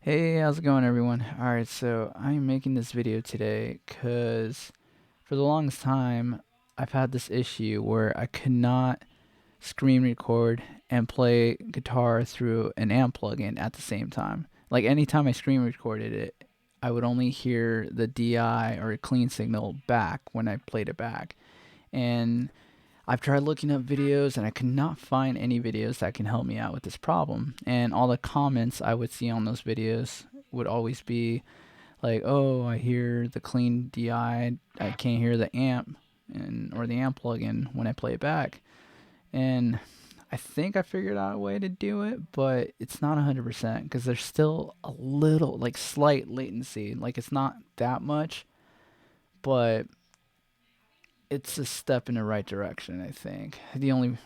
Hey, how's it going, everyone? Alright, so I'm making this video today because for the longest time I've had this issue where I could not screen record and play guitar through an amp plugin at the same time. Like anytime I screen recorded it, I would only hear the DI or a clean signal back when I played it back. And I've tried looking up videos and I could not find any videos that can help me out with this problem. And all the comments I would see on those videos would always be like, "Oh, I hear the clean DI, I can't hear the amp or the amp plugin when I play it back." And I think I figured out a way to do it, but it's not 100% because there's still a little like slight latency. Like it's not that much, but it's a step in the right direction, I think. The only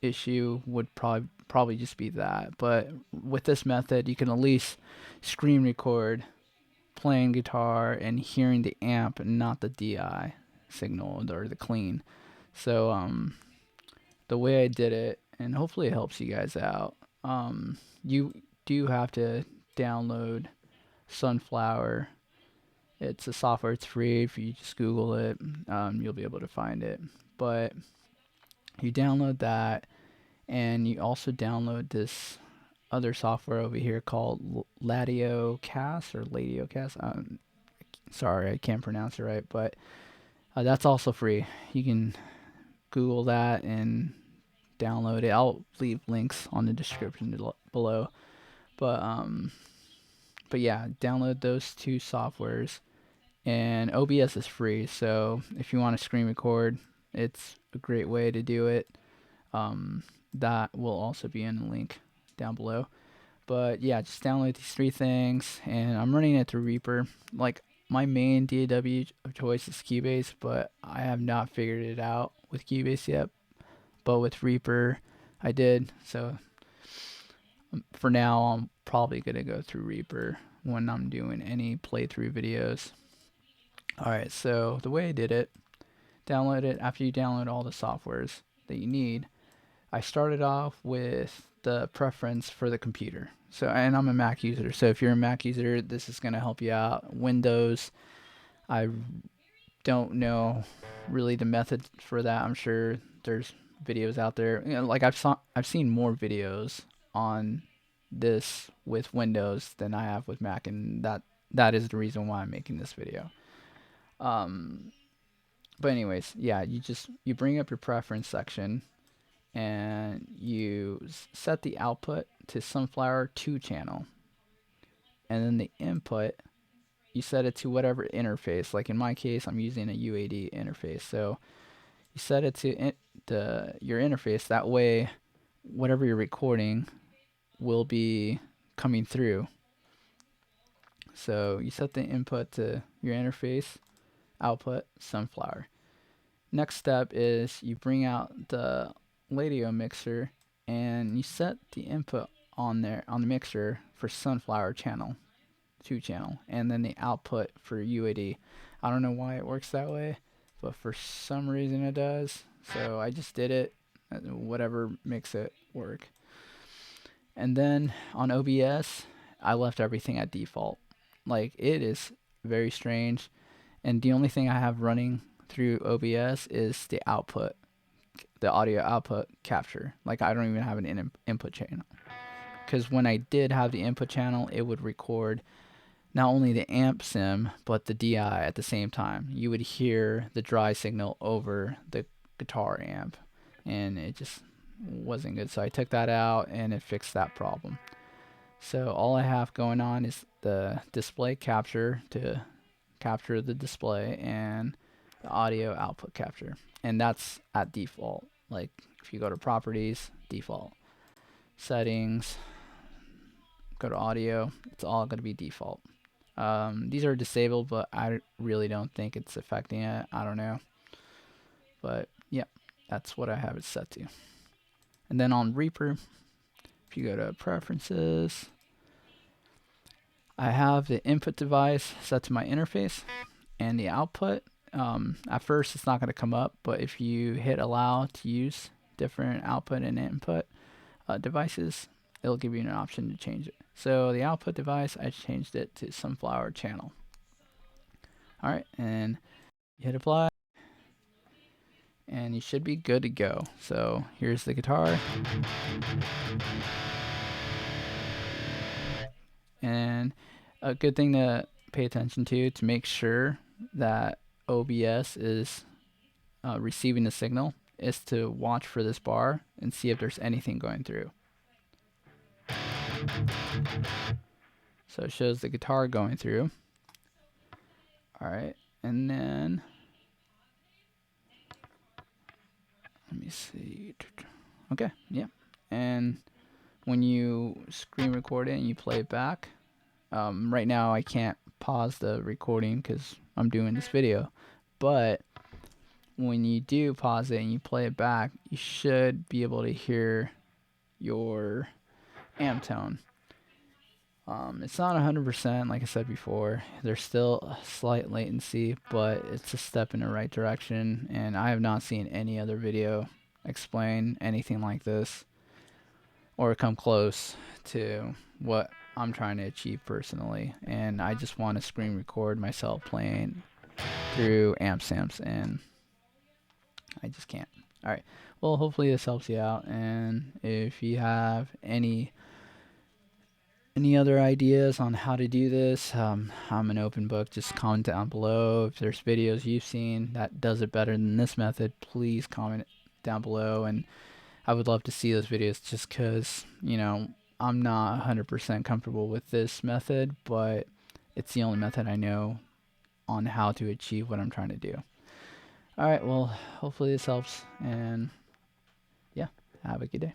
issue would probably just be that. But with this method, you can at least screen record playing guitar and hearing the amp and not the DI signal or the clean. So the way I did it, and hopefully it helps you guys out. You do have to download Sunflower. It's a software. It's free. If you just Google it, you'll be able to find it. But you download that, and you also download this other software over here called Ladio Cast or Ladio Cast. Sorry, I can't pronounce it right, but that's also free. You can Google that and download it. I'll leave links on the description below. But but yeah, download those two softwares, and OBS is free. So if you want to screen record, it's a great way to do it. That will also be in the link down below. But yeah, just download these three things, and I'm running it through Reaper. Like my main DAW of choice is Cubase, but I have not figured it out with Cubase yet. But with Reaper, I did. So for now, I'm probably gonna go through Reaper when I'm doing any playthrough videos. Alright, so the way I did it, download it after you download all the softwares that you need. I started off with the preference for the computer. So, and I'm a Mac user. So if you're a Mac user, this is going to help you out. Windows, I don't know really the method for that. I'm sure there's videos out there. You know, like I've seen more videos on this with Windows than I have with Mac, and that is the reason why I'm making this video. Um, but anyways, yeah, you bring up your preference section and you set the output to Sunflower 2 channel, and then the input you set it to whatever interface. Like in my case, I'm using a UAD interface, so you set it to your interface. That way, whatever you're recording will be coming through. So you set the input to your interface, output Sunflower. Next step is you bring out the Ladio mixer and you set the input on there on the mixer for Sunflower channel 2 channel, and then the output for UAD. I don't know why it works that way, but for some reason it does. So I just did it, whatever makes it work. And then on OBS, I left everything at default. Like it is very strange, and the only thing I have running through OBS is the output, the audio output capture. Like I don't even have an input channel, because when I did have the input channel, it would record not only the amp sim but the DI at the same time. You would hear the dry signal over the guitar amp, and it just wasn't good. So I took that out and it fixed that problem. So all I have going on is the display capture to capture the display and the audio output capture, and that's at default. Like if you go to properties, default, settings, go to audio, it's all going to be default. These are disabled, but I really don't think it's affecting it. I don't know, but yeah, that's what I have it set to. And then on Reaper, if you go to preferences, I have the input device set to my interface, and the output, at first it's not going to come up, but if you hit allow to use different output and input devices, it'll give you an option to change it. So the output device, I changed it to sunflower channel. All right, and you hit apply, and you should be good to go. So here's the guitar. And a good thing to pay attention to make sure that OBS is receiving the signal is to watch for this bar and see if there's anything going through. So it shows the guitar going through. All right, and then let me see. Okay, yeah. And when you screen record it and you play it back, right now I can't pause the recording because I'm doing this video, but when you do pause it and you play it back, you should be able to hear your amp tone. It's not 100%, like I said before. There's still a slight latency, but it's a step in the right direction, and I have not seen any other video explain anything like this or come close to what I'm trying to achieve personally. And I just want to screen record myself playing through ampsims, and I just can't. All right, well, hopefully this helps you out, and if you have any other ideas on how to do this, I'm an open book. Just comment down below. If there's videos you've seen that does it better than this method, please comment down below, and I would love to see those videos, just because, you know, I'm not 100% comfortable with this method, but it's the only method I know on how to achieve what I'm trying to do. Alright, well, hopefully this helps, and yeah, have a good day.